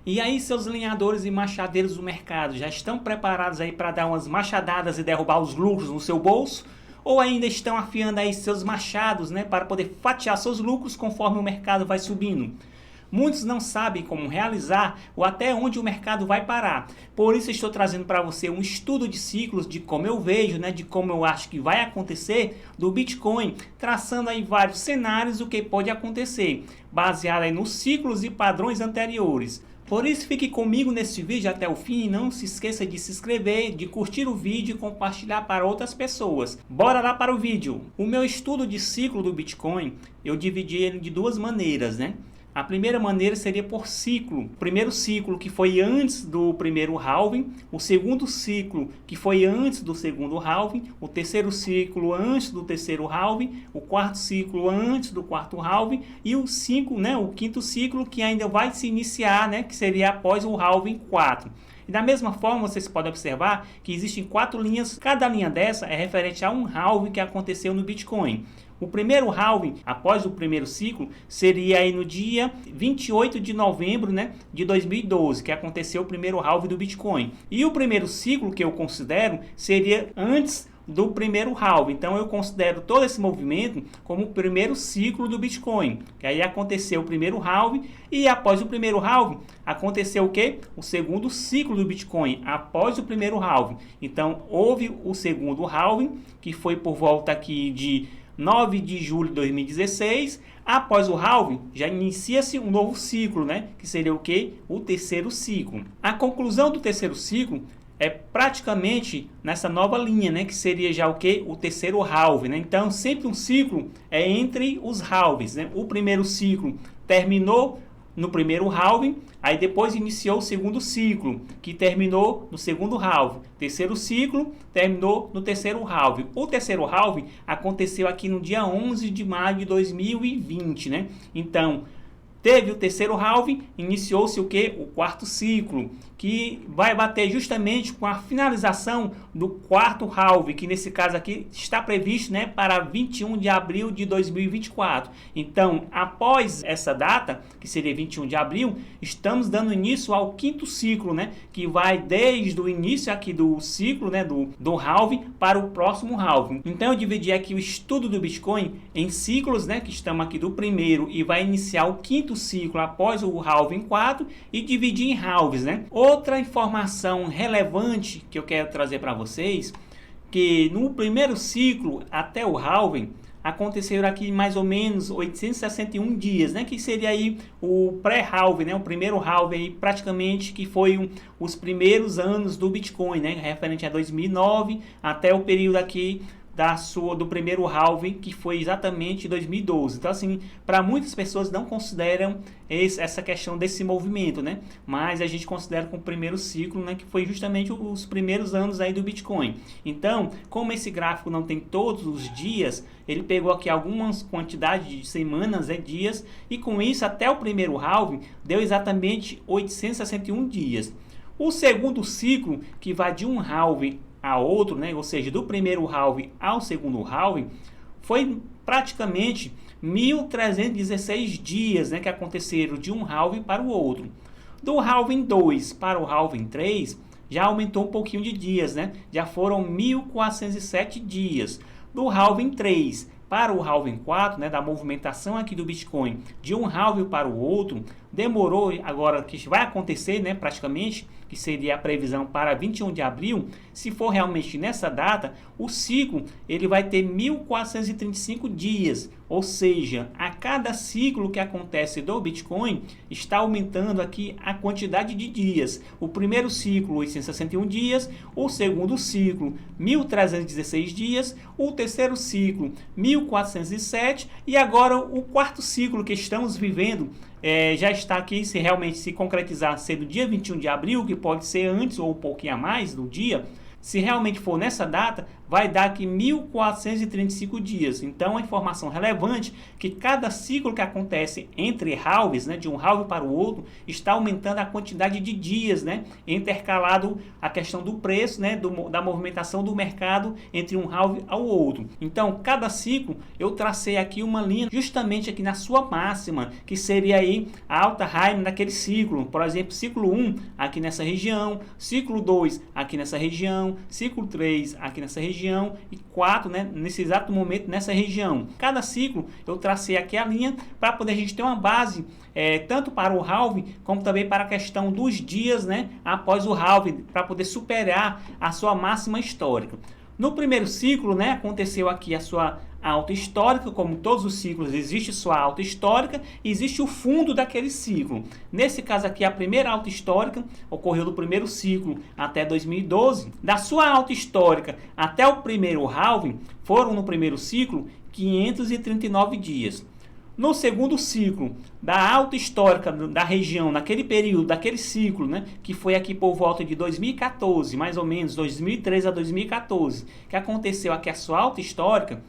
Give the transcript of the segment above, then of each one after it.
E aí, seus lenhadores e machadeiros do mercado já estão preparados aí para dar umas machadadas e derrubar os lucros no seu bolso? Ou ainda estão afiando aí seus machados, né, para poder fatiar seus lucros conforme o mercado vai subindo? Muitos não sabem como realizar ou até onde o mercado vai parar. Por isso estou trazendo para você um estudo de ciclos de como eu vejo, né, de como eu acho que vai acontecer do Bitcoin, traçando aí vários cenários do que pode acontecer, baseado aí nos ciclos e padrões anteriores. Por isso fique comigo nesse vídeo até o fim e não se esqueça de se inscrever, de curtir o vídeo e compartilhar para outras pessoas. Bora lá para o vídeo! O meu estudo de ciclo do Bitcoin, eu dividi ele de duas maneiras, né? A primeira maneira seria por ciclo. O primeiro ciclo que foi antes do primeiro halving, o segundo ciclo que foi antes do segundo halving, o terceiro ciclo antes do terceiro halving, o quarto ciclo antes do quarto halving e o quinto ciclo que ainda vai se iniciar, né, que seria após o halving 4. E da mesma forma, vocês podem observar que existem 4 linhas, cada linha dessa é referente a um halving que aconteceu no Bitcoin. O primeiro halving, após o primeiro ciclo, seria aí no dia 28 de novembro, né, de 2012, que aconteceu o primeiro halving do Bitcoin. E o primeiro ciclo que eu considero seria antes do primeiro halving. Então eu considero todo esse movimento como o primeiro ciclo do Bitcoin. Que aí aconteceu o primeiro halving e após o primeiro halving aconteceu o quê? O segundo ciclo do Bitcoin após o primeiro halving. Então houve o segundo halving, que foi por volta aqui de 9 de julho de 2016, após o halving já inicia-se um novo ciclo, né? Que seria o que? O terceiro ciclo. A conclusão do terceiro ciclo é praticamente nessa nova linha, né? Que seria já o que? O terceiro halving, né? Então sempre um ciclo é entre os halvings, né? O primeiro ciclo terminou no primeiro halving, aí depois iniciou o segundo ciclo, que terminou no segundo halving. Terceiro ciclo terminou no terceiro halving. O terceiro halving aconteceu aqui no dia 11 de maio de 2020, né? Então, teve o terceiro halving, iniciou-se o que? O quarto ciclo, que vai bater justamente com a finalização do quarto halving, que nesse caso aqui está previsto, né, para 21 de abril de 2024. Então, após essa data, que seria 21 de abril, estamos dando início ao quinto ciclo, né, que vai desde o início aqui do ciclo, né, do halving para o próximo halving. Então, eu dividi aqui o estudo do Bitcoin em ciclos, né, que estamos aqui do primeiro e vai iniciar o quinto ciclo após o halving 4 e dividir em halves, né? Outra informação relevante que eu quero trazer para vocês, que no primeiro ciclo até o halving aconteceram aqui mais ou menos 861 dias, né? Que seria aí o pré-halving, né? O primeiro halving aí praticamente que foi os primeiros anos do Bitcoin, né? Referente a 2009 até o período aqui do primeiro halving, que foi exatamente 2012. Então assim, para muitas pessoas não consideram essa questão desse movimento, né? Mas a gente considera como o primeiro ciclo, né, que foi justamente os primeiros anos aí do Bitcoin. Então, como esse gráfico não tem todos os dias, ele pegou aqui algumas quantidades de semanas, dias, e com isso até o primeiro halving deu exatamente 861 dias. O segundo ciclo, que vai de um halving a outro, né, ou seja, do primeiro halving ao segundo halving, foi praticamente 1.316 dias, né, que aconteceram de um halving para o outro. Do halving 2 para o halving 3, já aumentou um pouquinho de dias, né? Já foram 1.407 dias. Do halving 3 para o halving 4, né, da movimentação aqui do Bitcoin, de um halving para o outro, demorou, agora que vai acontecer, né, praticamente, que seria a previsão para 21 de abril, se for realmente nessa data, o ciclo ele vai ter 1.435 dias, ou seja, a cada ciclo que acontece do Bitcoin, está aumentando aqui a quantidade de dias. O primeiro ciclo, 861 dias, o segundo ciclo, 1.316 dias, o terceiro ciclo, 1.407, e agora o quarto ciclo que estamos vivendo, já está aqui, se realmente se concretizar ser do dia 21 de abril, que pode ser antes ou um pouquinho a mais do dia, se realmente for nessa data, vai dar aqui 1.435 dias. Então, a informação relevante que cada ciclo que acontece entre halves, né, de um halve para o outro, está aumentando a quantidade de dias, né, intercalado a questão do preço, né, da movimentação do mercado entre um halve ao outro. Então, cada ciclo eu tracei aqui uma linha justamente aqui na sua máxima, que seria aí a alta Heimann daquele ciclo. Por exemplo, ciclo 1 aqui nessa região, ciclo 2 aqui nessa região, ciclo 3 aqui nessa região e 4, né, nesse exato momento nessa região. Cada ciclo eu tracei aqui a linha para poder a gente ter uma base tanto para o halve como também para a questão dos dias, né, após o halve, para poder superar a sua máxima histórica. No primeiro ciclo, né, aconteceu aqui a sua alta histórica. Como todos os ciclos, existe sua alta histórica e existe o fundo daquele ciclo. Nesse caso aqui, a primeira alta histórica ocorreu do primeiro ciclo até 2012. Da sua alta histórica até o primeiro halving, foram no primeiro ciclo 539 dias. No segundo ciclo, da alta histórica da região, naquele período, daquele ciclo, né, que foi aqui por volta de 2014, mais ou menos, 2013 a 2014, que aconteceu aqui a sua alta histórica,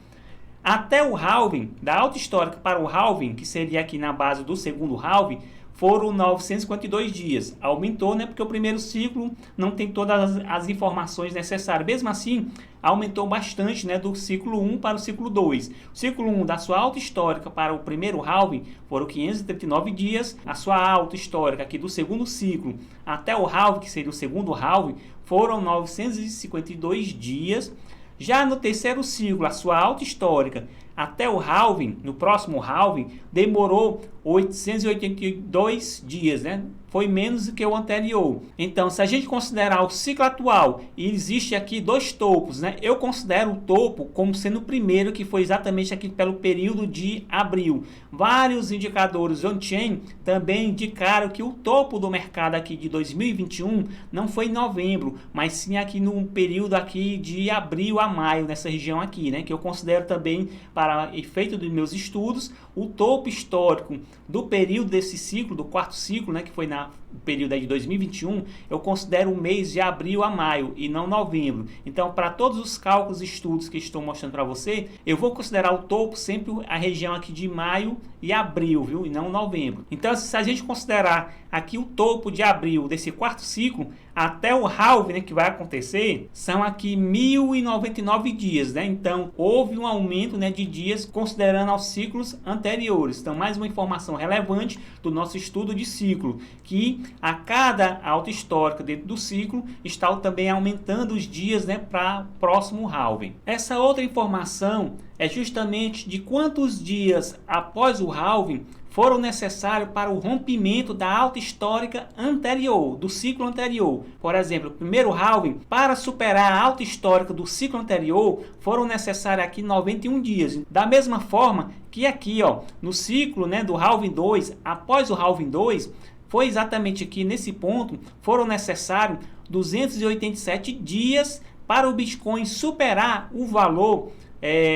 até o halving, da alta histórica para o halving, que seria aqui na base do segundo halving, foram 952 dias. Aumentou, né, porque o primeiro ciclo não tem todas as informações necessárias. Mesmo assim, aumentou bastante, né, do ciclo 1 para o ciclo 2. O ciclo 1, da sua alta histórica para o primeiro halving, foram 539 dias. A sua alta histórica aqui do segundo ciclo até o halving, que seria o segundo halving, foram 952 dias. Já no terceiro ciclo, a sua alta histórica até o halving, no próximo halving, demorou 882 dias, né? Foi menos do que o anterior. Então, se a gente considerar o ciclo atual, e existe aqui dois topos, né? Eu considero o topo como sendo o primeiro, que foi exatamente aqui pelo período de abril. Vários indicadores on-chain também indicaram que o topo do mercado aqui de 2021 não foi em novembro, mas sim aqui no período aqui de abril a maio, nessa região aqui, né? Que eu considero também, para efeito dos meus estudos, o topo histórico do período desse ciclo, do quarto ciclo, né, que foi no período aí de 2021, eu considero o mês de abril a maio e não novembro. Então, para todos os cálculos e estudos que estou mostrando para você, eu vou considerar o topo sempre a região aqui de maio e abril, viu? E não novembro. Então, se a gente considerar aqui o topo de abril desse quarto ciclo, até o halving, né, que vai acontecer, são aqui 1099 dias, né? Então, houve um aumento, né, de dias considerando aos ciclos anteriores. Então, mais uma informação relevante do nosso estudo de ciclo, que a cada alta histórica dentro do ciclo está também aumentando os dias, né, para o próximo halving. Essa outra informação é justamente de quantos dias após o halving foram necessários para o rompimento da alta histórica anterior, do ciclo anterior. Por exemplo, o primeiro halving, para superar a alta histórica do ciclo anterior, foram necessários aqui 91 dias. Da mesma forma que aqui, ó, no ciclo, né, do halving 2, após o halving 2, foi exatamente aqui nesse ponto, foram necessários 287 dias para o Bitcoin superar o valor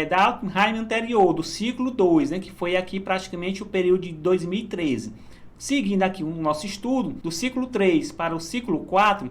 da alta Heimann anterior, do ciclo 2, né, que foi aqui praticamente o período de 2013. Seguindo aqui o nosso estudo, do ciclo 3 para o ciclo 4,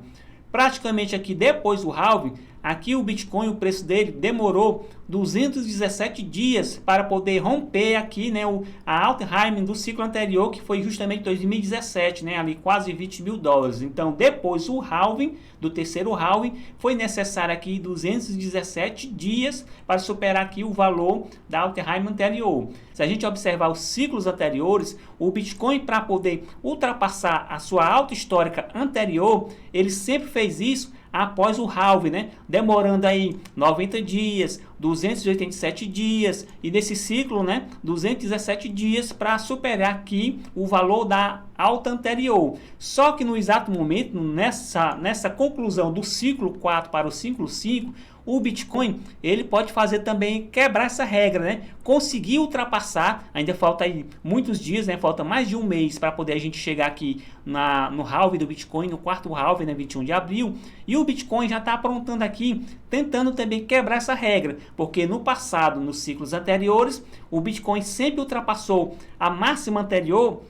praticamente aqui depois do halving, aqui o Bitcoin, o preço dele demorou 217 dias para poder romper aqui, né, a alta Heimann do ciclo anterior, que foi justamente 2017, né, ali quase 20 mil dólares. Então, depois o halving, do terceiro halving, foi necessário aqui 217 dias para superar aqui o valor da alta Heimann anterior. Se a gente observar os ciclos anteriores, o Bitcoin, para poder ultrapassar a sua alta histórica anterior, ele sempre fez isso após o halving, né? Demorando aí 90 dias, 287 dias e nesse ciclo, né, 217 dias para superar aqui o valor da alta anterior. Só que no exato momento, nessa conclusão do ciclo 4 para o ciclo 5, o Bitcoin, ele pode fazer também quebrar essa regra, né? Conseguir ultrapassar, ainda falta aí muitos dias, né? Falta mais de um mês para poder a gente chegar aqui no halving do Bitcoin, no quarto halving, né? 21 de abril. E o Bitcoin já está aprontando aqui, tentando também quebrar essa regra, porque no passado, nos ciclos anteriores, o Bitcoin sempre ultrapassou a máxima anterior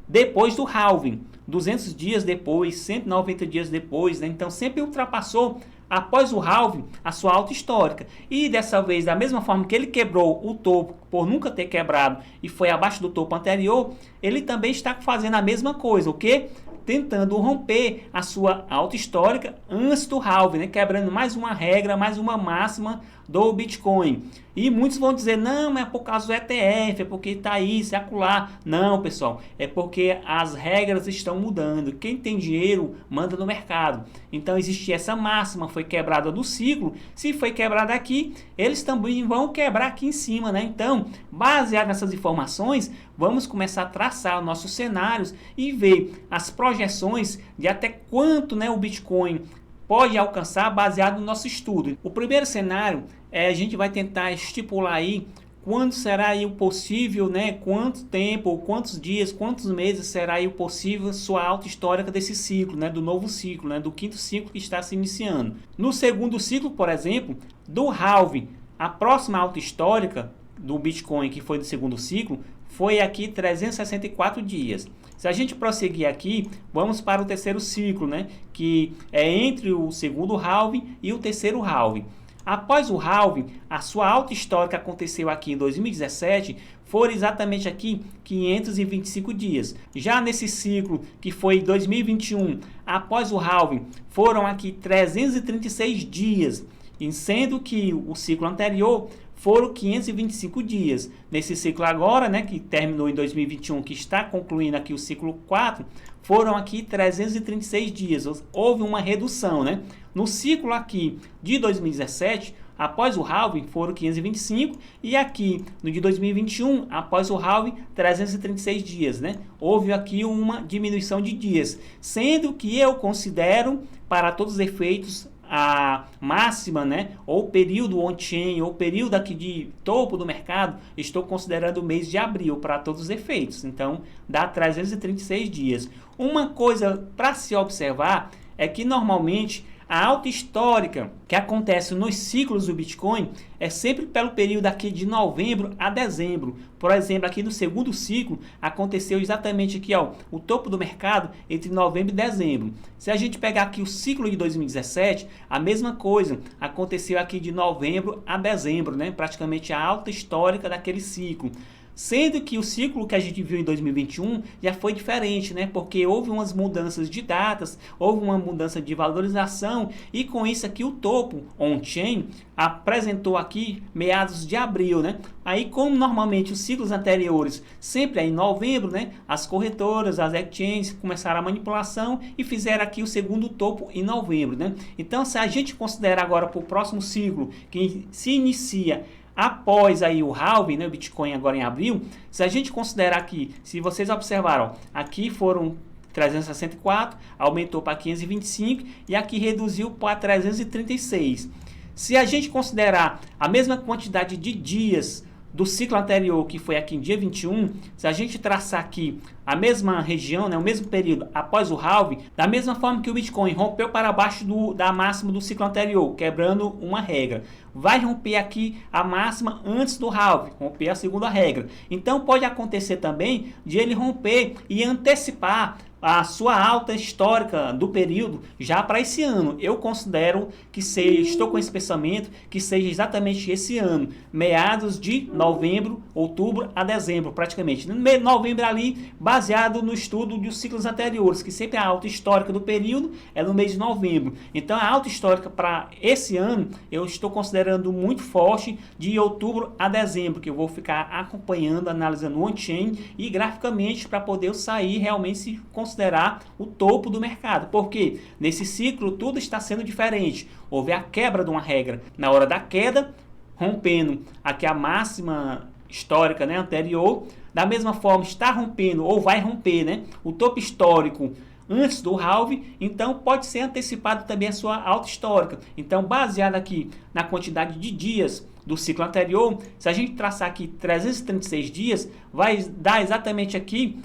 depois do halving, 200 dias depois, 190 dias depois, né? Então sempre ultrapassou após o halving, a sua alta histórica. E dessa vez, da mesma forma que ele quebrou o topo por nunca ter quebrado e foi abaixo do topo anterior, ele também está fazendo a mesma coisa, o que? Tentando romper a sua alta histórica antes do halving, né? Quebrando mais uma regra, mais uma máxima do Bitcoin. E muitos vão dizer, não, é por causa do ETF, é porque está isso, é acolá. Não, pessoal, é porque as regras estão mudando. Quem tem dinheiro manda no mercado. Então existe essa máxima, foi quebrada do ciclo. Se foi quebrada aqui, eles também vão quebrar aqui em cima, né? Então, baseado nessas informações, vamos começar a traçar nossos cenários e ver as projeções de até quanto, né, o Bitcoin pode alcançar baseado no nosso estudo. O primeiro cenário a gente vai tentar estipular aí quando será aí o possível, né? Quanto tempo, quantos dias, quantos meses será aí o possível sua alta histórica desse ciclo, né? Do novo ciclo, né? Do quinto ciclo que está se iniciando. No segundo ciclo, por exemplo, do halving, a próxima alta histórica do Bitcoin que foi do segundo ciclo foi aqui 364 dias. Se a gente prosseguir aqui, vamos para o terceiro ciclo, né? Que é entre o segundo halving e o terceiro halving. Após o halving, a sua alta histórica aconteceu aqui em 2017, foram exatamente aqui 525 dias. Já nesse ciclo, que foi em 2021, após o halving, foram aqui 336 dias, e sendo que o ciclo anterior foram 525 dias. Nesse ciclo agora, né, que terminou em 2021, que está concluindo aqui o ciclo 4, foram aqui 336 dias. Houve uma redução, né? No ciclo aqui de 2017, após o halving, foram 525, e aqui no de 2021, após o halving, 336 dias, né? Houve aqui uma diminuição de dias, sendo que eu considero, para todos os efeitos, a máxima, né, ou período on-chain, ou período aqui de topo do mercado, estou considerando o mês de abril para todos os efeitos. Então, dá 336 dias. Uma coisa para se observar é que normalmente a alta histórica que acontece nos ciclos do Bitcoin é sempre pelo período aqui de novembro a dezembro. Por exemplo, aqui no segundo ciclo aconteceu exatamente aqui, ó, o topo do mercado entre novembro e dezembro. Se a gente pegar aqui o ciclo de 2017, a mesma coisa aconteceu aqui de novembro a dezembro, né? Praticamente a alta histórica daquele ciclo. Sendo que o ciclo que a gente viu em 2021 já foi diferente, né? Porque houve umas mudanças de datas, houve uma mudança de valorização e com isso aqui o topo on-chain apresentou aqui meados de abril, né? Aí como normalmente os ciclos anteriores sempre é em novembro, né? As corretoras, as exchanges começaram a manipulação e fizeram aqui o segundo topo em novembro, né? Então se a gente considerar agora para o próximo ciclo que se inicia após aí o halving, né, o Bitcoin agora em abril, se a gente considerar aqui, se vocês observaram, aqui foram 364, aumentou para 525 e aqui reduziu para 336. Se a gente considerar a mesma quantidade de dias do ciclo anterior, que foi aqui em dia 21, se a gente traçar aqui a mesma região, né, o mesmo período após o halving, da mesma forma que o Bitcoin rompeu para baixo da máxima do ciclo anterior, quebrando uma regra, vai romper aqui a máxima antes do halving, romper a segunda regra. Então pode acontecer também de ele romper e antecipar a sua alta histórica do período já para esse ano. Eu considero que seja, estou com esse pensamento que seja exatamente esse ano, meados de novembro, outubro a dezembro, praticamente. No mês de novembro ali, baseado no estudo dos ciclos anteriores, que sempre a alta histórica do período é no mês de novembro. Então a alta histórica para esse ano eu estou considerando muito forte de outubro a dezembro, que eu vou ficar acompanhando, analisando on-chain e graficamente para poder sair realmente se considerar o topo do mercado, porque nesse ciclo tudo está sendo diferente. Houve a quebra de uma regra na hora da queda, rompendo aqui a máxima histórica, né, anterior. Da mesma forma está rompendo ou vai romper, né, o topo histórico antes do halving, então pode ser antecipado também a sua alta histórica. Então, baseado aqui na quantidade de dias do ciclo anterior, se a gente traçar aqui 336 dias, vai dar exatamente aqui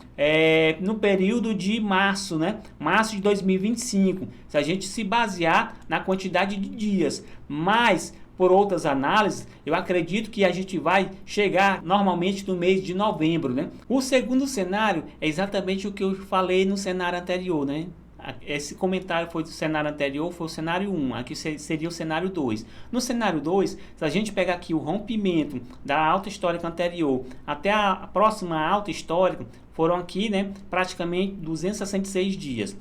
no período de março, né? Março de 2025, se a gente se basear na quantidade de dias. Mas, por outras análises, eu acredito que a gente vai chegar normalmente no mês de novembro, né? O segundo cenário é exatamente o que eu falei no cenário anterior, né? esse comentário foi do cenário anterior, foi o cenário 1, aqui seria o cenário 2. No cenário 2, se a gente pegar aqui o rompimento da alta histórica anterior até a próxima alta histórica, foram aqui, né, praticamente 266 dias.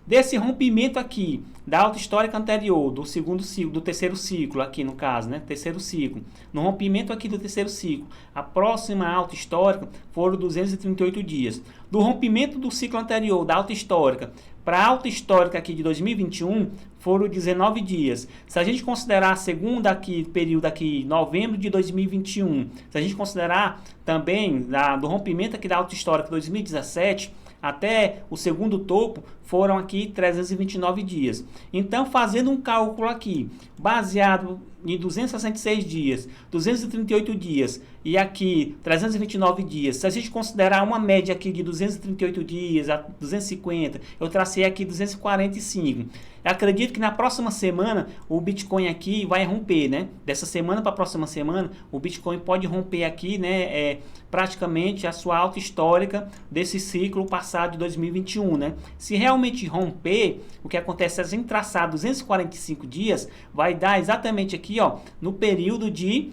Desse rompimento aqui, da alta histórica anterior, do segundo ciclo, do terceiro ciclo, aqui no caso, né, terceiro ciclo, no rompimento aqui do terceiro ciclo, a próxima alta histórica foram 238 dias. Do rompimento do ciclo anterior, da alta histórica, para a alta histórica aqui de 2021, foram 19 dias. Se a gente considerar a segunda aqui, período aqui, novembro de 2021, se a gente considerar também do rompimento aqui da alta histórica 2017, até o segundo topo, foram aqui 329 dias. Então, fazendo um cálculo aqui, baseado em 266 dias, 238 dias e aqui 329 dias, se a gente considerar uma média aqui de 238 dias a 250, eu tracei aqui 245. Eu acredito que na próxima semana o Bitcoin aqui vai romper, né? Dessa semana para a próxima semana, o Bitcoin pode romper aqui, né? Praticamente a sua alta histórica desse ciclo passado de 2021, né? Se realmente romper, o que acontece se a gente traçar 245 dias, vai dar exatamente aqui, ó, no período de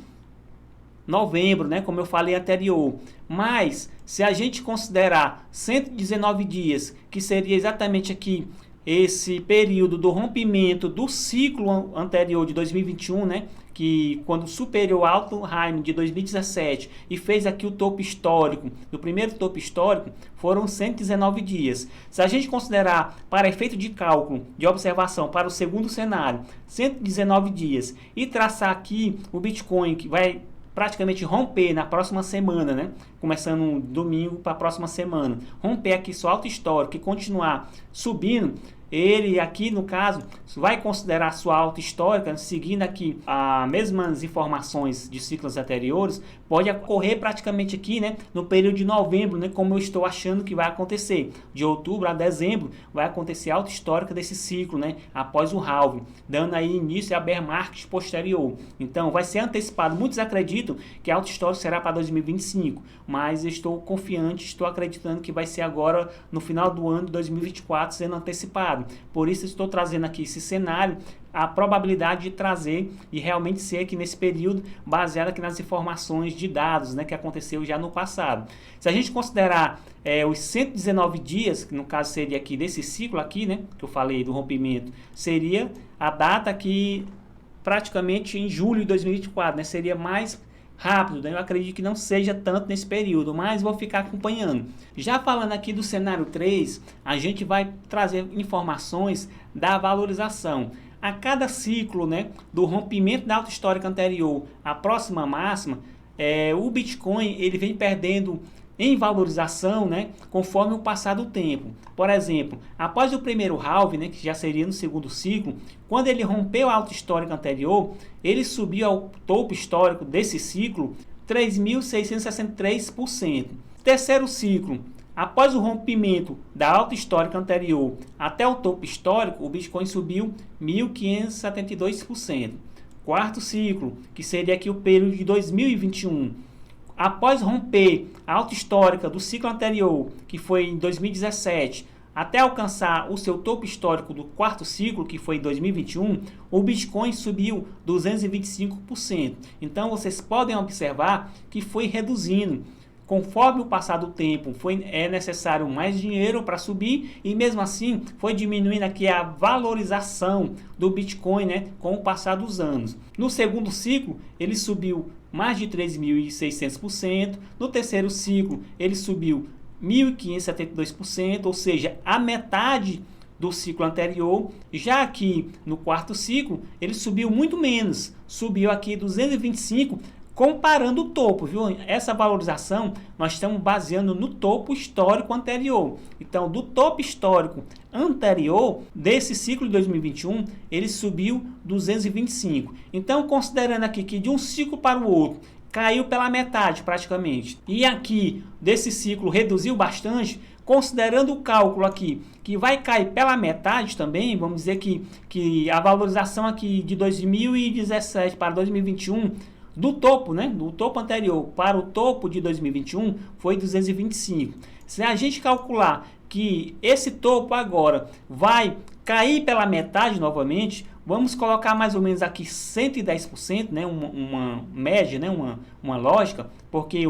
novembro, né, como eu falei anterior. Mas se a gente considerar 119 dias, que seria exatamente aqui esse período do rompimento do ciclo anterior de 2021, né, que quando superou o Altenheim de 2017 e fez aqui o topo histórico, do primeiro topo histórico, foram 119 dias. Se a gente considerar para efeito de cálculo, de observação para o segundo cenário, 119 dias e traçar aqui o Bitcoin que vai praticamente romper na próxima semana, né? Começando um domingo para a próxima semana, romper aqui sua alta histórica e continuar subindo, ele aqui no caso vai considerar sua alta histórica, seguindo aqui as mesmas informações de ciclos anteriores, pode ocorrer praticamente aqui, né, no período de novembro, né, como eu estou achando que vai acontecer. De outubro a dezembro vai acontecer a alta histórica desse ciclo, né, após o halving, dando aí início a bear market posterior. Então vai ser antecipado. Muitos acreditam que a alta histórica será para 2025, mas eu estou confiante, estou acreditando que vai ser agora no final do ano de 2024 sendo antecipado. Por isso estou trazendo aqui esse cenário, a probabilidade de trazer e realmente ser aqui nesse período, baseado aqui nas informações de dados, né, que aconteceu já no passado. Se a gente considerar os 119 dias, que no caso seria aqui desse ciclo aqui, né, que eu falei do rompimento, seria a data aqui praticamente em julho de 2024, né, seria mais rápido, né? Eu acredito que não seja tanto nesse período, mas vou ficar acompanhando. Já falando aqui do cenário 3, a gente vai trazer informações da valorização. A cada ciclo, né, do rompimento da alta histórica anterior à próxima máxima, o Bitcoin ele vem perdendo em valorização, né, conforme o passar do tempo. Por exemplo, após o primeiro halving, né, que já seria no segundo ciclo, quando ele rompeu a alta histórica anterior, ele subiu ao topo histórico desse ciclo 3.663%. Terceiro ciclo, após o rompimento da alta histórica anterior até o topo histórico, o Bitcoin subiu 1.572%. Quarto ciclo, que seria aqui o período de 2021, após romper a alta histórica do ciclo anterior, que foi em 2017, até alcançar o seu topo histórico do quarto ciclo, que foi em 2021, o Bitcoin subiu 225%. Então, vocês podem observar que foi reduzindo. Conforme o passar do tempo, é necessário mais dinheiro para subir e mesmo assim foi diminuindo aqui a valorização do Bitcoin, né, com o passar dos anos. No segundo ciclo, ele subiu mais de 3.600%. No terceiro ciclo, ele subiu 1.572%, ou seja, a metade do ciclo anterior. Já aqui no quarto ciclo, ele subiu muito menos, subiu aqui 225%, comparando o topo, viu? Essa valorização nós estamos baseando no topo histórico anterior. Então, do topo histórico anterior desse ciclo de 2021, ele subiu 225. Então, considerando aqui que de um ciclo para o outro caiu pela metade praticamente, e aqui desse ciclo reduziu bastante, considerando o cálculo aqui que vai cair pela metade também, vamos dizer que a valorização aqui de 2017 para 2021 do topo, né, do topo anterior para o topo de 2021 foi 225. Se a gente calcular que que esse topo agora vai cair pela metade novamente, vamos colocar mais ou menos aqui 110%, né, uma média, né, uma lógica, porque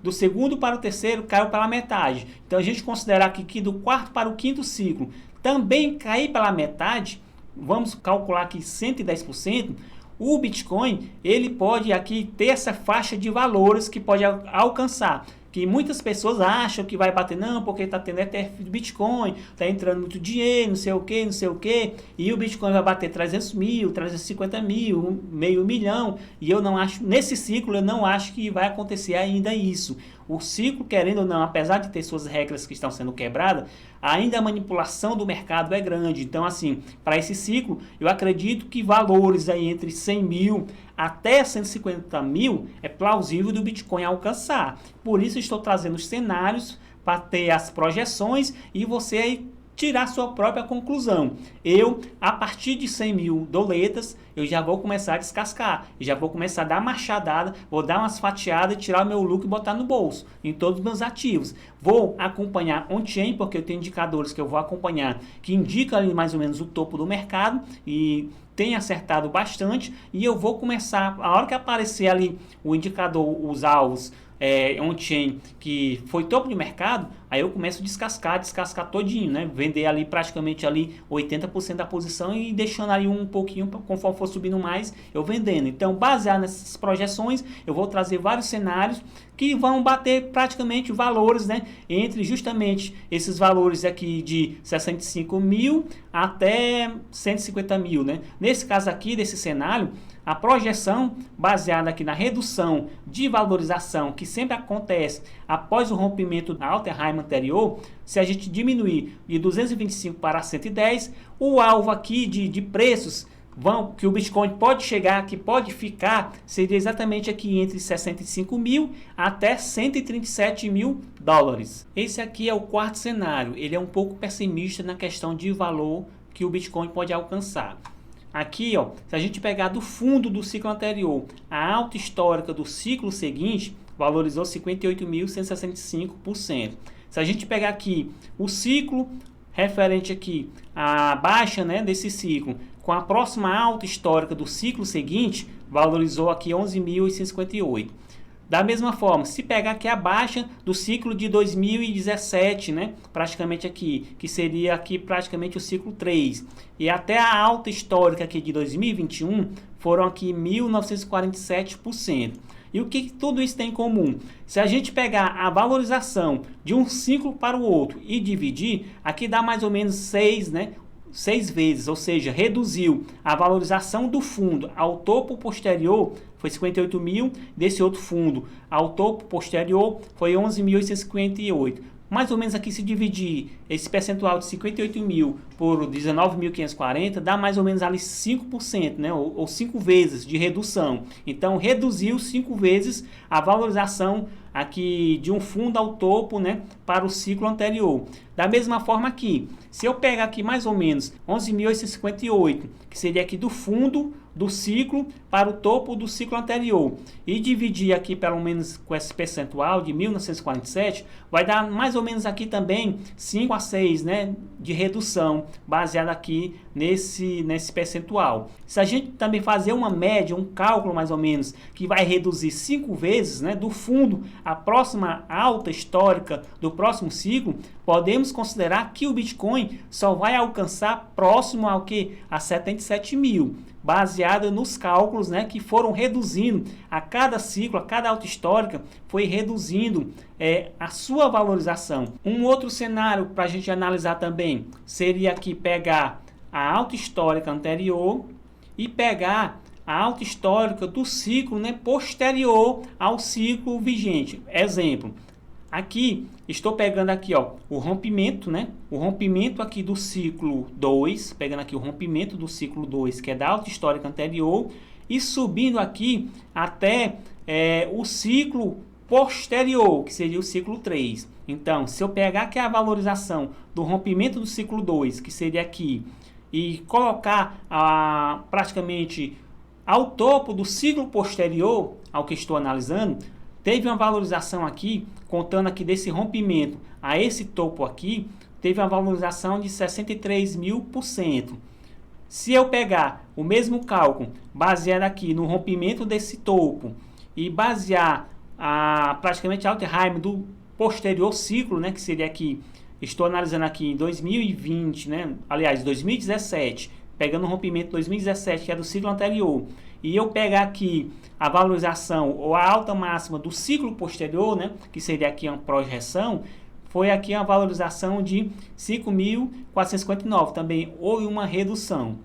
do segundo para o terceiro caiu pela metade. Então a gente considerar que do quarto para o quinto ciclo também cair pela metade, vamos calcular aqui 110%, o Bitcoin ele pode aqui ter essa faixa de valores que pode alcançar. Que muitas pessoas acham que vai bater, não, porque está tendo ETF do Bitcoin, está entrando muito dinheiro, não sei o que, e o Bitcoin vai bater 300 mil, 350 mil, meio milhão, e eu não acho, nesse ciclo, eu não acho que vai acontecer ainda isso. O ciclo, querendo ou não, apesar de ter suas regras que estão sendo quebradas, ainda a manipulação do mercado é grande. Então, assim, para esse ciclo, eu acredito que valores aí entre 100 mil até 150 mil é plausível do Bitcoin alcançar. Por isso, estou trazendo os cenários para ter as projeções e você aí tirar sua própria conclusão. Eu, a partir de 100 mil doletas, eu já vou começar a descascar, já vou começar a dar machadada, vou dar umas fatiadas, tirar o meu lucro e botar no bolso, em todos os meus ativos. Vou acompanhar on-chain, porque eu tenho indicadores que eu vou acompanhar, que indicam ali mais ou menos o topo do mercado, e tem acertado bastante, e eu vou começar, a hora que aparecer ali o indicador, os alvos, on-chain que foi topo de mercado, aí eu começo a descascar todinho, né? Vender ali praticamente ali 80% da posição e deixando ali um pouquinho, conforme for subindo mais, eu vendendo. Então, baseado nessas projeções, eu vou trazer vários cenários que vão bater praticamente valores, né? Entre justamente esses valores aqui de 65 mil até 150 mil, né? Nesse caso aqui, desse cenário, a projeção baseada aqui na redução de valorização que sempre acontece após o rompimento da Alterheim anterior, se a gente diminuir de 225 para 110, o alvo aqui de preços que o Bitcoin pode chegar, que pode ficar, seria exatamente aqui entre 65 mil até 137 mil dólares. Esse aqui é o quarto cenário, ele é um pouco pessimista na questão de valor que o Bitcoin pode alcançar. Aqui, ó, se a gente pegar do fundo do ciclo anterior, a alta histórica do ciclo seguinte valorizou 58.165%. Se a gente pegar aqui o ciclo referente aqui à baixa, né, desse ciclo, com a próxima alta histórica do ciclo seguinte, valorizou aqui 11.158. Da mesma forma, se pegar aqui a baixa do ciclo de 2017, né, praticamente aqui, que seria aqui praticamente o ciclo 3, e até a alta histórica aqui de 2021, foram aqui 1.947%. E o que tudo isso tem em comum? Se a gente pegar a valorização de um ciclo para o outro e dividir, aqui dá mais ou menos 6 vezes, ou seja, reduziu a valorização do fundo ao topo posterior, foi 58 mil, desse outro fundo ao topo posterior foi 11.158. Mais ou menos aqui, se dividir esse percentual de 58 mil por 19.540, dá mais ou menos ali 5%, né? Ou 5 vezes de redução. Então, reduziu 5 vezes a valorização aqui de um fundo ao topo, né, para o ciclo anterior. Da mesma forma aqui, se eu pegar aqui mais ou menos 11.858, que seria aqui do fundo do ciclo para o topo do ciclo anterior, e dividir aqui pelo menos com esse percentual de 1947, vai dar mais ou menos aqui também 5 a 6, né, de redução, baseada aqui nesse percentual. Se a gente também fazer uma média, um cálculo mais ou menos, que vai reduzir 5 vezes, né, do fundo à próxima alta histórica do próximo ciclo, podemos considerar que o Bitcoin só vai alcançar próximo ao que? A 77 mil, baseado nos cálculos, né, que foram reduzindo a cada ciclo, a cada alta histórica, foi reduzindo a sua valorização. Um outro cenário para a gente analisar também seria aqui pegar a alta histórica anterior e pegar a alta histórica do ciclo, né, posterior ao ciclo vigente. Exemplo, aqui estou pegando aqui, ó, o rompimento, né? O rompimento aqui do ciclo 2, pegando aqui o rompimento do ciclo 2, que é da alta histórica anterior, e subindo aqui até o ciclo posterior, que seria o ciclo 3. Então, se eu pegar aqui a valorização do rompimento do ciclo 2, que seria aqui, e colocar praticamente ao topo do ciclo posterior ao que estou analisando, teve uma valorização aqui contando aqui desse rompimento a esse topo aqui, teve uma valorização de 63.000%. Se eu pegar o mesmo cálculo, baseado aqui no rompimento desse topo e basear praticamente a Alt-Time do posterior ciclo, né, que seria aqui, estou analisando aqui em 2020, né, aliás, 2017, pegando o rompimento de 2017, que é do ciclo anterior, e eu pegar aqui a valorização ou a alta máxima do ciclo posterior, né, que seria aqui uma projeção, foi aqui uma valorização de 5.459, também houve uma redução.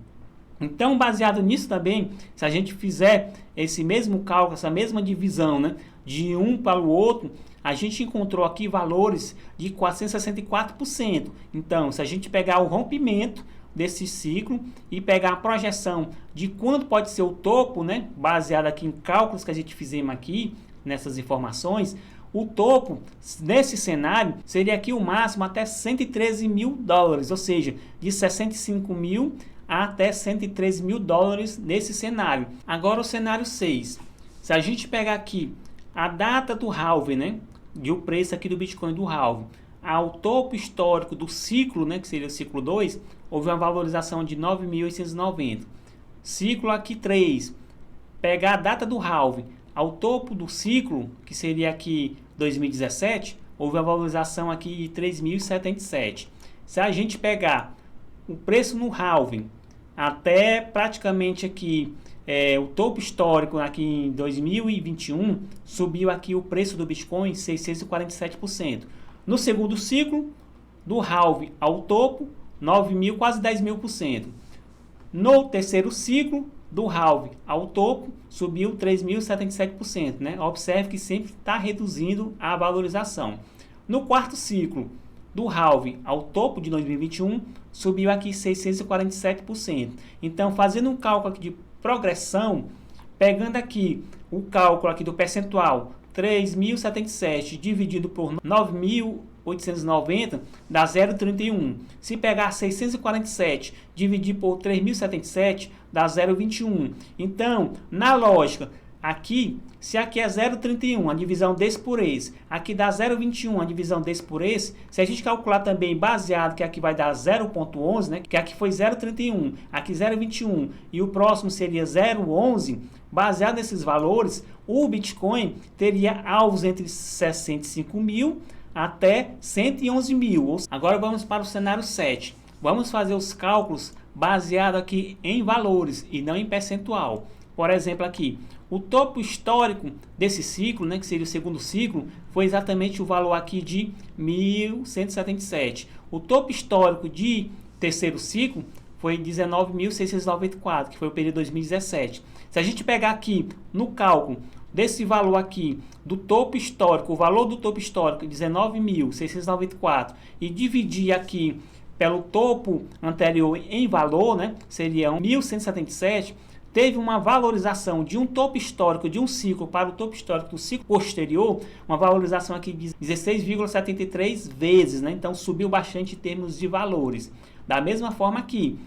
Então, baseado nisso também, se a gente fizer esse mesmo cálculo, essa mesma divisão, né, de um para o outro, a gente encontrou aqui valores de 464%. Então, se a gente pegar o rompimento desse ciclo e pegar a projeção de quanto pode ser o topo, né, baseado aqui em cálculos que a gente fizemos aqui, nessas informações, o topo, nesse cenário, seria aqui o máximo até 113 mil dólares, ou seja, de 65 mil até 113 mil dólares nesse cenário. Agora o cenário 6. Se a gente pegar aqui a data do halving, né, de o preço aqui do Bitcoin do halving, ao topo histórico do ciclo, né, que seria o ciclo 2, houve uma valorização de 9.890. Ciclo aqui 3, pegar a data do halving ao topo do ciclo, que seria aqui 2017, houve a valorização aqui de 3.077. Se a gente pegar o preço no halving até praticamente aqui o topo histórico aqui em 2021, subiu aqui o preço do Bitcoin 647%. No segundo ciclo, do halving ao topo, 9.000, quase 10.000%. No terceiro ciclo, do halving ao topo, subiu 3.077%, né? Observe que sempre está reduzindo a valorização. No quarto ciclo, do halving ao topo de 2021, subiu aqui 647%. Então, fazendo um cálculo aqui de progressão, pegando aqui o cálculo aqui do percentual, 3.077 dividido por 9.890 dá 0,31. Se pegar 647 dividir por 3.077 dá 0,21. Então, na lógica, aqui, se aqui é 0,31, a divisão desse por esse, aqui dá 0,21, a divisão desse por esse, se a gente calcular também baseado que aqui vai dar 0,11, né, que aqui foi 0,31, aqui 0,21 e o próximo seria 0,11, baseado nesses valores, o Bitcoin teria alvos entre 65 mil até 111 mil. Agora vamos para o cenário 7. Vamos fazer os cálculos baseado aqui em valores e não em percentual. Por exemplo, aqui, o topo histórico desse ciclo, né, que seria o segundo ciclo, foi exatamente o valor aqui de 1.177. O topo histórico de terceiro ciclo foi 19.694, que foi o período 2017. Se a gente pegar aqui no cálculo desse valor aqui do topo histórico, o valor do topo histórico 19.694 e dividir aqui pelo topo anterior em valor, né, seria 1.177, teve uma valorização de um topo histórico de um ciclo para o topo histórico do ciclo posterior, uma valorização aqui de 16,73 vezes, né? Então subiu bastante em termos de valores. Da mesma forma aqui,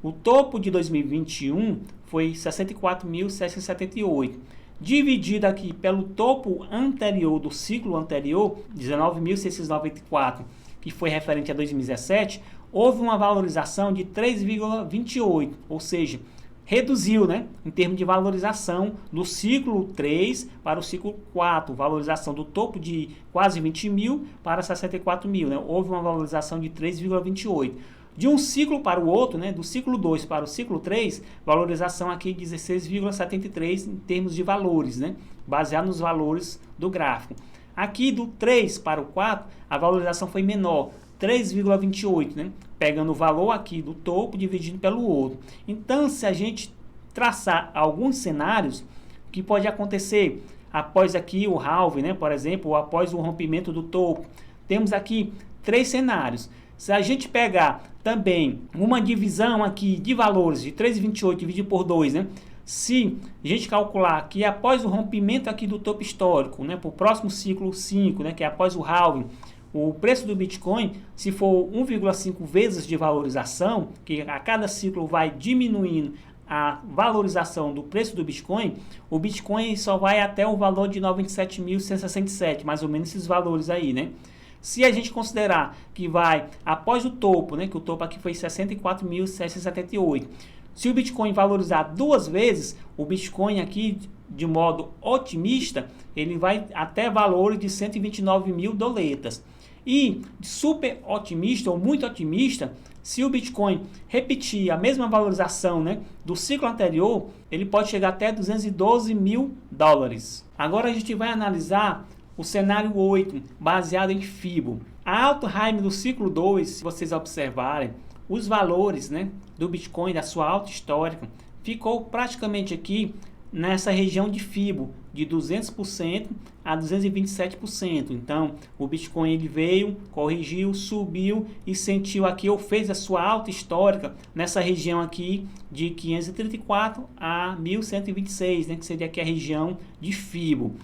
o topo de 2021 foi 64.778, dividido aqui pelo topo anterior do ciclo anterior, 19.694, que foi referente a 2017, houve uma valorização de 3,28, ou seja, reduziu, né, em termos de valorização do ciclo 3 para o ciclo 4, valorização do topo de quase 20 mil para 64 mil, né, houve uma valorização de 3,28. De um ciclo para o outro, né, do ciclo 2 para o ciclo 3, valorização aqui de 16,73 em termos de valores, né, baseado nos valores do gráfico. Aqui do 3 para o 4, a valorização foi menor, 3,28, né? Pegando o valor aqui do topo dividido pelo outro. Então, se a gente traçar alguns cenários que pode acontecer após aqui o halving, né? Por exemplo, ou após o rompimento do topo, temos aqui 3 cenários. Se a gente pegar também uma divisão aqui de valores de 3,28 dividido por 2, né? Se a gente calcular que após o rompimento aqui do topo histórico, né, para o próximo ciclo 5, né, que é após o halving, o preço do Bitcoin, se for 1,5 vezes de valorização, que a cada ciclo vai diminuindo a valorização do preço do Bitcoin, o Bitcoin só vai até o valor de 97.167, mais ou menos esses valores aí, né? Se a gente considerar que vai após o topo, né, que o topo aqui foi 64.778, se o Bitcoin valorizar duas vezes, o Bitcoin aqui, de modo otimista, ele vai até valores de 129 mil doletas. E super otimista ou muito otimista, se o Bitcoin repetir a mesma valorização, né, do ciclo anterior, ele pode chegar até 212 mil dólares. Agora a gente vai analisar o cenário 8, baseado em FIBO. A Althheim do ciclo 2, se vocês observarem, os valores, né, do Bitcoin, da sua alta histórica, ficou praticamente aqui nessa região de FIBO, de 200% a 227%. Então, o Bitcoin ele veio, corrigiu, subiu e sentiu aqui, ou fez a sua alta histórica nessa região aqui de 534 a 1126, né, que seria aqui a região de FIBO.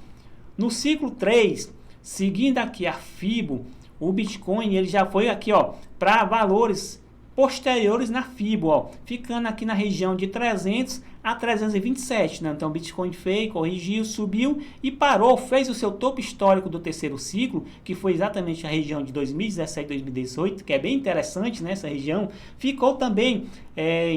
No ciclo 3, seguindo aqui a FIBO, o Bitcoin ele já foi aqui, ó, para valores posteriores na FIBO, ó, ficando aqui na região de 300 a 327, né? Então o Bitcoin fez, corrigiu, subiu e parou, fez o seu topo histórico do terceiro ciclo, que foi exatamente a região de 2017, 2018, que é bem interessante, né, essa região. Ficou também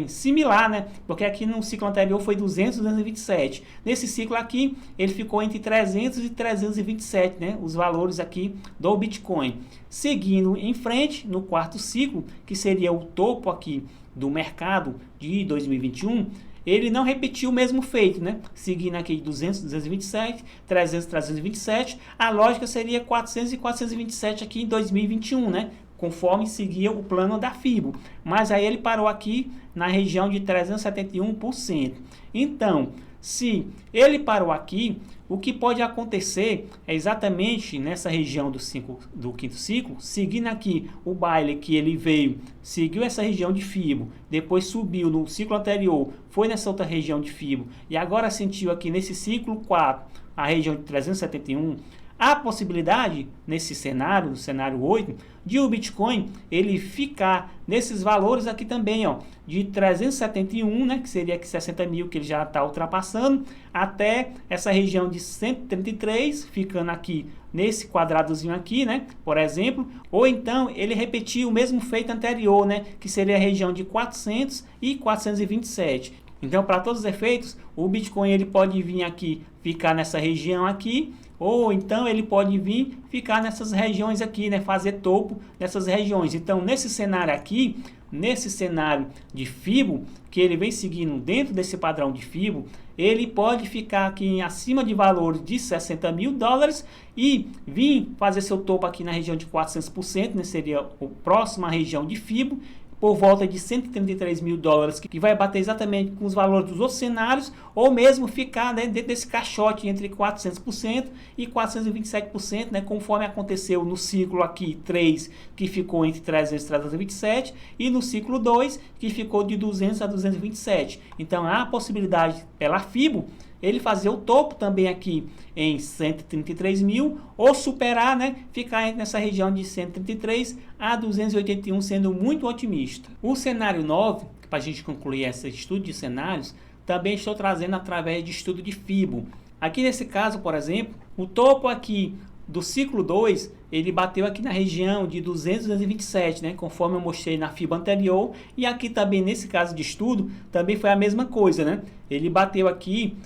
similar, né, porque aqui no ciclo anterior foi 200, 227. Nesse ciclo aqui, ele ficou entre 300 e 327, né, os valores aqui do Bitcoin. Seguindo em frente, no quarto ciclo, que seria o topo aqui do mercado de 2021, ele não repetiu o mesmo feito, né? Seguindo aqui 200, 227, 300, 327, a lógica seria 400 e 427 aqui em 2021, né? Conforme seguia o plano da FIBO. Mas aí ele parou aqui na região de 371%. Então, se ele parou aqui, o que pode acontecer é exatamente nessa região do quinto ciclo, seguindo aqui o baile que ele veio, seguiu essa região de FIBO, depois subiu no ciclo anterior, foi nessa outra região de FIBO, e agora sentiu aqui nesse ciclo 4, a região de 371, há possibilidade, nesse cenário, no cenário 8, de o Bitcoin ele ficar nesses valores aqui também, ó, de 371, né, que seria aqui 60 mil, que ele já está ultrapassando, até essa região de 133, ficando aqui nesse quadradozinho aqui, né, por exemplo, ou então ele repetir o mesmo feito anterior, né, que seria a região de 400 e 427. Então, para todos os efeitos, o Bitcoin ele pode vir aqui, ficar nessa região aqui, ou então ele pode vir ficar nessas regiões aqui, né, fazer topo nessas regiões. Então, nesse cenário aqui, nesse cenário de FIBO, que ele vem seguindo dentro desse padrão de FIBO, ele pode ficar aqui acima de valores de 60 mil dólares e vir fazer seu topo aqui na região de 400%, né, seria a próxima região de FIBO, por volta de 133 mil dólares, que vai bater exatamente com os valores dos outros cenários, ou mesmo ficar, né, dentro desse caixote entre 400% e 427%, né, conforme aconteceu no ciclo aqui 3, que ficou entre 300 e 327, e no ciclo 2, que ficou de 200 a 227. Então há a possibilidade pela FIBO ele fazer o topo também aqui em 133 mil, ou superar, né, ficar nessa região de 133 a 281, sendo muito otimista. O cenário 9, para a gente concluir esse estudo de cenários, também estou trazendo através de estudo de FIBO. Aqui nesse caso, por exemplo, o topo aqui do ciclo 2, ele bateu aqui na região de 200 a 227, né, conforme eu mostrei na FIBO anterior, e aqui também nesse caso de estudo, também foi a mesma coisa, né? Ele bateu aqui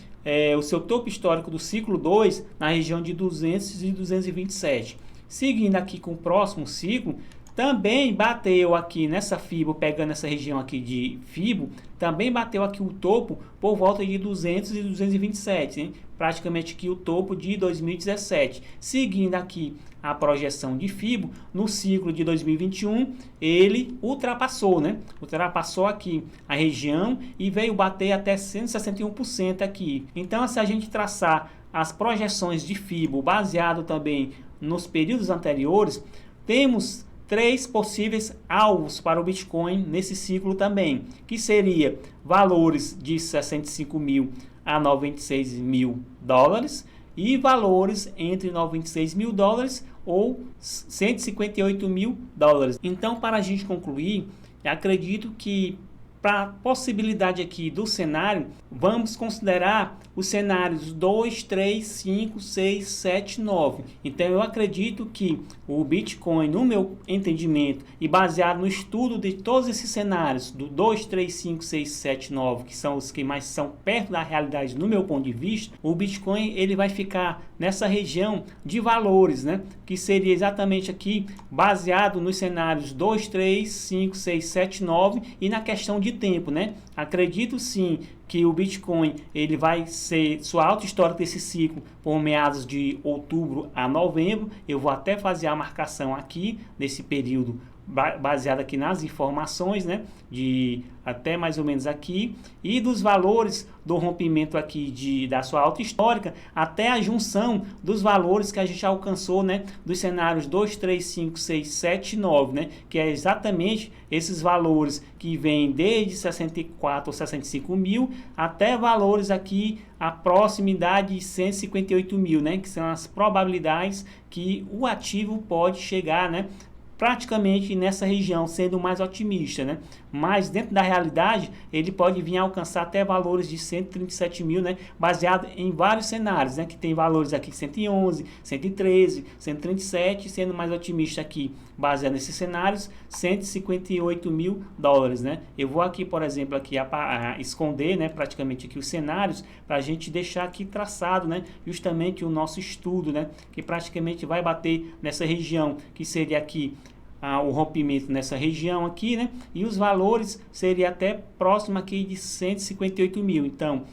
o seu topo histórico do ciclo 2 na região de 200 e 227. Seguindo aqui com o próximo ciclo, também bateu aqui nessa FIBO, pegando essa região aqui de FIBO, também bateu aqui o topo por volta de 200 e 227, hein? Praticamente aqui o topo de 2017. Seguindo aqui a projeção de FIBO, no ciclo de 2021, ele ultrapassou, né? Ultrapassou aqui a região e veio bater até 161% aqui. Então, se a gente traçar as projeções de FIBO baseado também nos períodos anteriores, temos 3 possíveis alvos para o Bitcoin nesse ciclo também, que seria valores de 65 mil a 96 mil dólares e valores entre 96 mil dólares ou 158 mil dólares. Então, para a gente concluir, eu acredito que para a possibilidade aqui do cenário, vamos considerar os cenários 2, 3, 5, 6, 7, 9. Então eu acredito que o Bitcoin, no meu entendimento e baseado no estudo de todos esses cenários, do 2, 3, 5, 6, 7, 9, que são os que mais são perto da realidade no meu ponto de vista, o Bitcoin ele vai ficar nessa região de valores, né? Que seria exatamente aqui baseado nos cenários 2, 3, 5, 6, 7, 9 e na questão de tempo, né? Acredito sim que o Bitcoin ele vai ser sua alta histórica desse ciclo por meados de outubro a novembro. Eu vou até fazer a marcação aqui nesse período baseado aqui nas informações, né, de até mais ou menos aqui, e dos valores do rompimento aqui da sua alta histórica até a junção dos valores que a gente alcançou, né, dos cenários 2, 3, 5, 6, 7 e 9, né, que é exatamente esses valores que vêm desde 64 ou 65 mil até valores aqui a proximidade de 158 mil, né, que são as probabilidades que o ativo pode chegar, né, praticamente nessa região, sendo mais otimista, né? Mas dentro da realidade, ele pode vir a alcançar até valores de 137 mil, né? Baseado em vários cenários, né? Que tem valores aqui 111, 113, 137, sendo mais otimista aqui, baseado nesses cenários, 158 mil dólares, né? Eu vou aqui, por exemplo, aqui a esconder, né? Praticamente aqui os cenários, para a gente deixar aqui traçado, né? Justamente o nosso estudo, né? Que praticamente vai bater nessa região, que seria aqui o rompimento nessa região aqui, né? E os valores seria até próximo aqui de 158 mil. Então,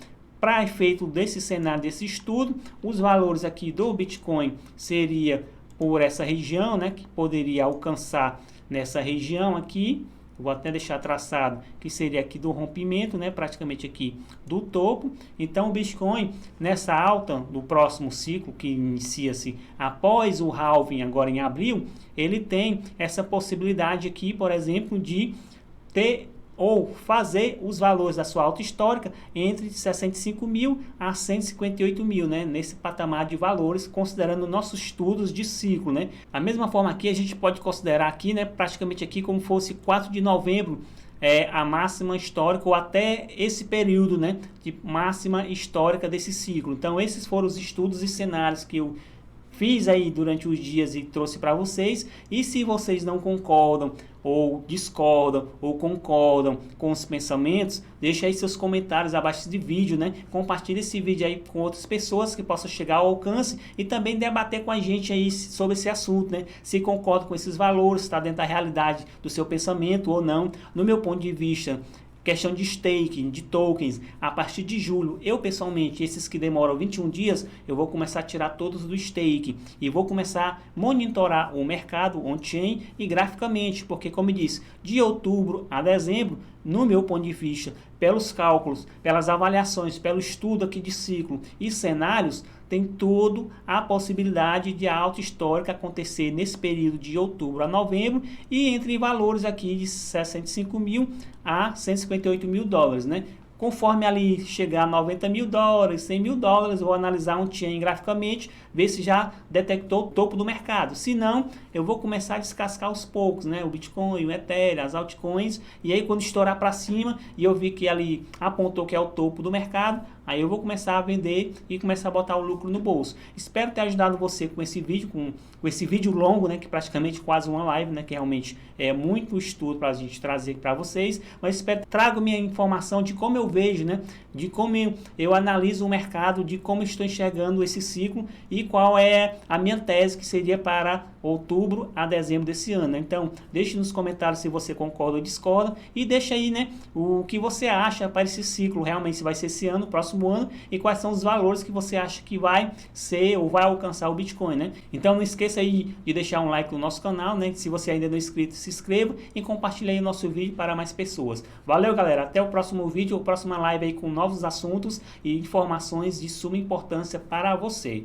para efeito desse cenário, desse estudo, os valores aqui do Bitcoin seria por essa região, né? Que poderia alcançar nessa região aqui. Vou até deixar traçado que seria aqui do rompimento, né? Praticamente aqui do topo. Então o Bitcoin nessa alta do próximo ciclo que inicia-se após o halving agora em abril, ele tem essa possibilidade aqui, por exemplo, de ter ou fazer os valores da sua alta histórica entre 65 mil a 158 mil, né? Nesse patamar de valores, considerando nossos estudos de ciclo, né? A mesma forma aqui, a gente pode considerar aqui, né? Praticamente aqui como fosse 4 de novembro, a máxima histórica ou até esse período, né? De máxima histórica desse ciclo. Então, esses foram os estudos e cenários que eu fiz aí durante os dias e trouxe para vocês. E se vocês não concordam ou discordam ou concordam com os pensamentos, deixa aí seus comentários abaixo desse vídeo, né? Compartilhe esse vídeo aí com outras pessoas que possam chegar ao alcance e também debater com a gente aí sobre esse assunto, né? Se concorda com esses valores, está dentro da realidade do seu pensamento ou não. No meu ponto de vista, questão de staking, de tokens, a partir de julho, eu pessoalmente, esses que demoram 21 dias, eu vou começar a tirar todos do staking e vou começar a monitorar o mercado on-chain e graficamente, porque como eu disse, de outubro a dezembro, no meu ponto de vista, pelos cálculos, pelas avaliações, pelo estudo aqui de ciclo e cenários, tem tudo a possibilidade de a alta histórica acontecer nesse período de outubro a novembro e entre valores aqui de 65 mil a 158 mil dólares, né? Conforme ali chegar a 90 mil dólares, 100 mil dólares, eu vou analisar um chain graficamente, ver se já detectou o topo do mercado. Se não, eu vou começar a descascar aos poucos, né? O Bitcoin, o Ethereum, as altcoins. E aí quando estourar para cima e eu vi que ali apontou que é o topo do mercado, aí eu vou começar a vender e começar a botar o lucro no bolso. Espero ter ajudado você com esse vídeo, com esse vídeo longo, né? Que praticamente quase uma live, né? Que realmente é muito estudo para a gente trazer para vocês. Mas espero que traga minha informação de como eu vejo, né? De como eu analiso o mercado, de como estou enxergando esse ciclo e qual é a minha tese que seria para outubro a dezembro desse ano. Então, deixe nos comentários se você concorda ou discorda e deixa aí, né, o que você acha para esse ciclo, realmente se vai ser esse ano, próximo ano, e quais são os valores que você acha que vai ser ou vai alcançar o Bitcoin, né? Então, não esqueça aí de deixar um like no nosso canal, né? Se você ainda não é inscrito, se inscreva e compartilhe aí o nosso vídeo para mais pessoas. Valeu, galera! Até o próximo vídeo ou próxima live aí com novos assuntos e informações de suma importância para você.